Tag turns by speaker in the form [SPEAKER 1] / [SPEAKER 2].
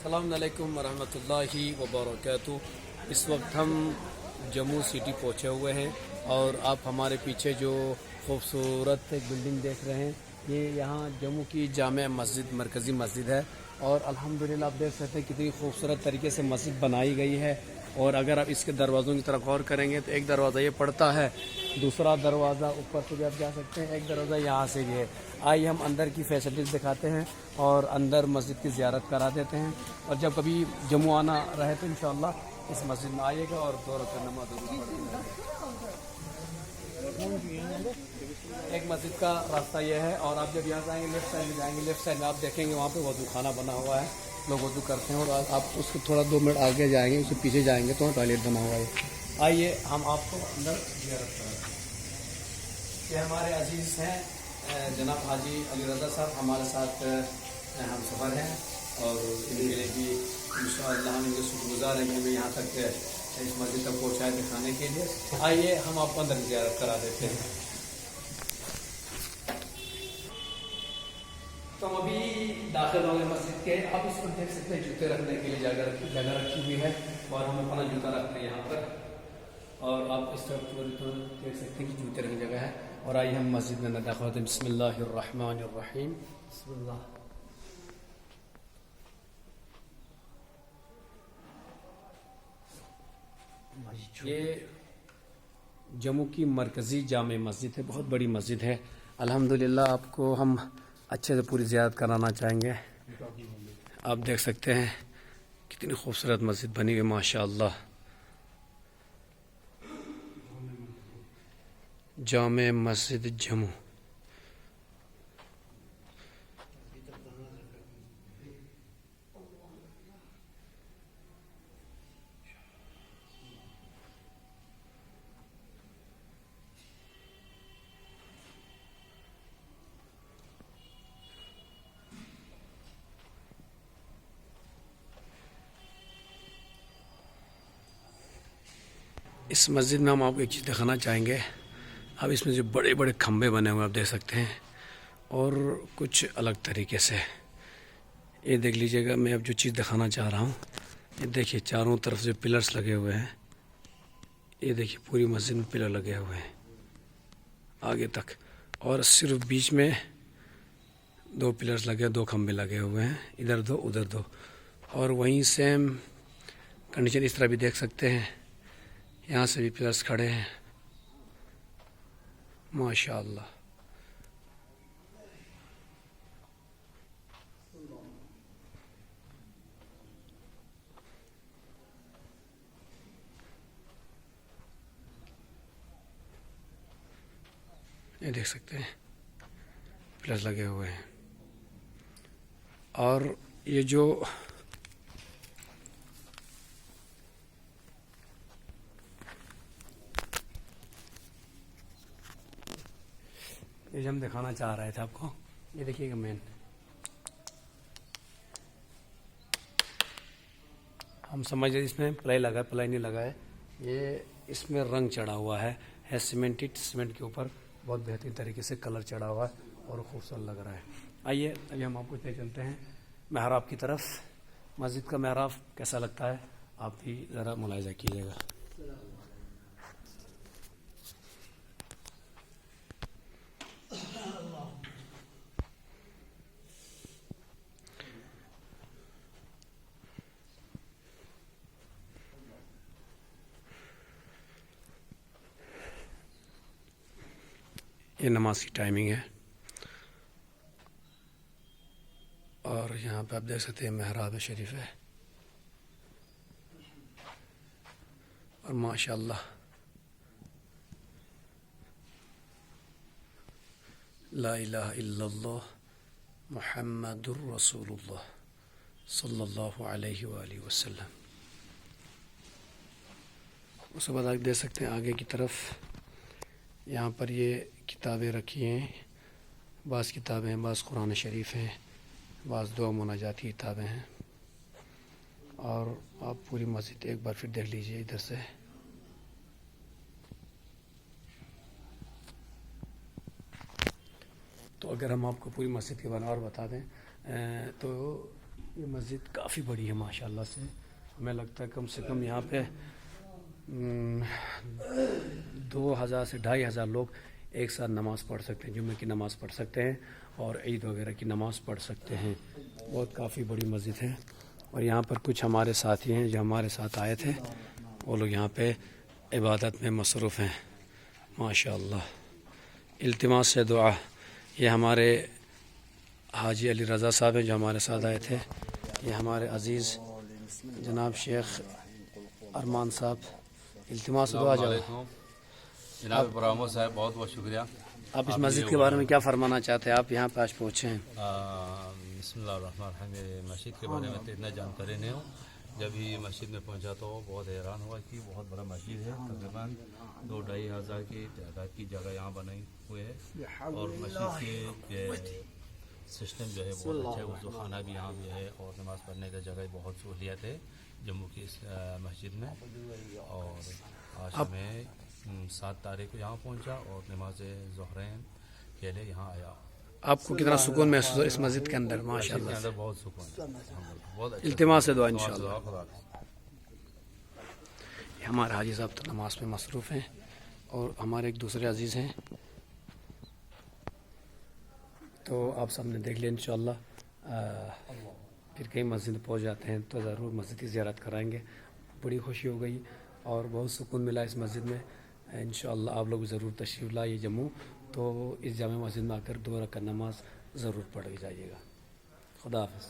[SPEAKER 1] السلام علیکم ورحمۃ اللہ وبرکاتہ۔ اس وقت ہم جموں سٹی پہنچے ہوئے ہیں اور آپ ہمارے پیچھے جو خوبصورت بلڈنگ دیکھ رہے ہیں یہ یہاں جموں کی جامع مسجد مرکزی مسجد ہے، اور الحمدللہ آپ دیکھ سکتے ہیں کتنی خوبصورت طریقے سے مسجد بنائی گئی ہے۔ اور اگر آپ اس کے دروازوں کی طرف غور کریں گے تو ایک دروازہ یہ پڑتا ہے، دوسرا دروازہ اوپر سے بھی آپ جا سکتے ہیں، ایک دروازہ یہاں سے بھی ہے۔ آئیے ہم اندر کی فیسلٹیز دکھاتے ہیں اور اندر مسجد کی زیارت کرا دیتے ہیں، اور جب کبھی جموں آنا رہے تو انشاءاللہ اس مسجد میں آئیے گا اور دو رکعت نماز ضرور پڑھیے گا۔ ایک مسجد کا راستہ یہ ہے، اور آپ جب یہاں سے آئیں گے لیفٹ سائڈ میں جائیں گے، لیفٹ سائڈ میں آپ دیکھیں گے وہاں پہ وضو خانہ بنا ہوا ہے، لوگ وضو کرتے ہیں، اور آپ اس کے تھوڑا 2 منٹ آگے جائیں گے، اس کے پیچھے جائیں گے تو وہاں ٹوائلٹ بنا ہوا ہے۔ آئیے ہم آپ کو اندر زیارت کراتے ہیں۔ یہ ہمارے عزیز ہیں جناب حاجی علی رضا صاحب، ہمارے ساتھ ہم سفر ہیں، اور ان کے لیے بھی انشاءاللہ ہم ان کے شکر گزار ہیں کہ ہمیں یہاں تک اس مسجد تک پہنچائے دکھانے کے لیے۔ آئیے ہم آپ کو اندر زیارت کرا دیتے ہیں۔ تو ہم ابھی داخل ہوں گے مسجد کے۔ آپ اس پر دیکھ سکتے ہیں جوتے رکھنے کے لیے جگہ رکھی ہوئی ہے، اور ہم اپنا جوتا رکھتے ہیں یہاں پر، اور آپ اس طرف دیکھ سکتے ہیں کہ جوتے رکھنے جگہ ہے۔ اور آئیے ہم مسجد میں داخل ہوتے ہیں۔ بسم اللہ الرحمن الرحیم۔ بسم اللہ۔ یہ جموں کی مرکزی جامع مسجد ہے، بہت بڑی مسجد ہے۔ الحمدللہ آپ کو ہم اچھے سے پوری زیارت کرانا چاہیں گے۔ آپ دیکھ سکتے ہیں کتنی خوبصورت مسجد بنی ہوئی ماشاءاللہ۔ جامع مسجد جموں۔ اس مسجد میں ہم آپ کو ایک چیز دکھانا چاہیں گے۔ اب اس میں جو بڑے بڑے کھمبے بنے ہوئے آپ دیکھ سکتے ہیں، اور کچھ الگ طریقے سے یہ دیکھ لیجئے گا۔ میں اب جو چیز دکھانا چاہ رہا ہوں، یہ دیکھیے چاروں طرف جو پلرز لگے ہوئے ہیں، یہ دیکھیے پوری مسجد میں پلر لگے ہوئے ہیں آگے تک، اور صرف بیچ میں 2 پلرز لگے، 2 کھمبے لگے ہوئے ہیں، ادھر 2 ادھر 2، اور وہیں سیم کنڈیشن اس طرح بھی دیکھ سکتے ہیں، یہاں سے بھی پلرز کھڑے ہیں ماشاءاللہ۔ یہ دیکھ سکتے ہیں پلرز لگے ہوئے ہیں، اور یہ جو ہم دکھانا چاہ رہے تھے آپ کو، یہ دیکھیے گا مین، ہم سمجھ رہے اس میں پلائی لگا ہے، پلائی نہیں لگا ہے، یہ اس میں رنگ چڑھا ہوا ہے سیمنٹ کے اوپر بہت بہترین طریقے سے کلر چڑھا ہوا ہے اور خوبصورت لگ رہا ہے۔ آئیے ابھی ہم آپ کو لے چلتے ہیں محراب کی طرف۔ مسجد کا محراب کیسا لگتا ہے آپ بھی ذرا ملاحظہ کیجیے گا۔ یہ نماز کی ٹائمنگ ہے، اور یہاں پہ آپ دیکھ سکتے ہیں محراب شریف ہے، اور ماشاءاللہ لا الہ الا اللہ محمد الرسول اللہ صلی اللہ علیہ وآلہ وسلم۔ اس کے بعد آپ دیکھ سکتے ہیں آگے کی طرف یہاں پر یہ کتابیں رکھی ہیں، بعض کتابیں ہیں، بعض قرآن شریف ہیں، بعض دعا مناجاتی کتابیں ہیں، اور آپ پوری مسجد ایک بار پھر دیکھ لیجئے ادھر سے۔ تو اگر ہم آپ کو پوری مسجد کے بارے میں اور بتا دیں تو یہ مسجد کافی بڑی ہے ماشاءاللہ سے. ہمیں لگتا ہے کم سے کم یہاں پہ 2000 سے 2500 لوگ ایک ساتھ نماز پڑھ سکتے ہیں, جمعے کی نماز پڑھ سکتے ہیں اور عید وغیرہ کی نماز پڑھ سکتے ہیں. بہت کافی بڑی مسجد ہے. اور یہاں پر کچھ ہمارے ساتھی ہیں جو ہمارے ساتھ آئے تھے, وہ لوگ یہاں پہ عبادت میں مصروف ہیں ماشاءاللہ. التماس سے دعا. یہ ہمارے حاجی علی رضا صاحب ہیں جو ہمارے ساتھ آئے تھے. یہ ہمارے عزیز جناب شیخ ارمان صاحب. التماس سے دعا.
[SPEAKER 2] جناب ابراہیم صاحب بہت بہت شکریہ.
[SPEAKER 1] آپ اس مسجد کے بارے میں کیا فرمانا چاہتے ہیں؟ آپ یہاں پہ آج پہنچے ہیں.
[SPEAKER 2] بسم اللہ الرحمن الرحیم. مسجد کے بارے میں تو اتنا جانکاری نہیں ہوں. جب یہ مسجد میں پہنچا تو بہت حیران ہوا کہ بہت بڑا مسجد ہے. تقریباً 2-2.5 ہزار کی تعداد کی جگہ یہاں بنائی ہوئے ہے. اور مسجد کے سسٹم جو ہے بہت اچھا ہے. وضو خانہ بھی یہاں بھی ہے اور نماز پڑھنے کا جگہ بہت سہولیات ہے جموں کی اس مسجد میں. اور آج ہمیں 7 تاریخ کو یہاں پہنچا اور نماز ظہرین کے لیے یہاں آیا.
[SPEAKER 1] آپ کو کتنا سکون محسوس ہو اس مسجد کے اندر؟ ماشاءاللہ
[SPEAKER 2] کے اندر بہت سکون ہے. بہت اچھا.
[SPEAKER 1] التماس سے دعا انشاءاللہ.
[SPEAKER 2] خدا.
[SPEAKER 1] یہ ہمارے حاجی صاحب تو نماز میں مصروف ہیں اور ہمارے ایک دوسرے عزیز ہیں, تو آپ سب نے دیکھ لیا. انشاءاللہ پھر کہیں مسجد پہنچ جاتے ہیں تو ضرور مسجد کی زیارت کرائیں گے. بڑی خوشی ہو گئی اور بہت سکون ملا اس مسجد میں. انشاءاللہ آپ لوگ ضرور تشریف لائیے جموں, تو اس جامع مسجد میں آ کر 2 رکعت نماز ضرور پڑھ کے جائیے گا. خدا حافظ.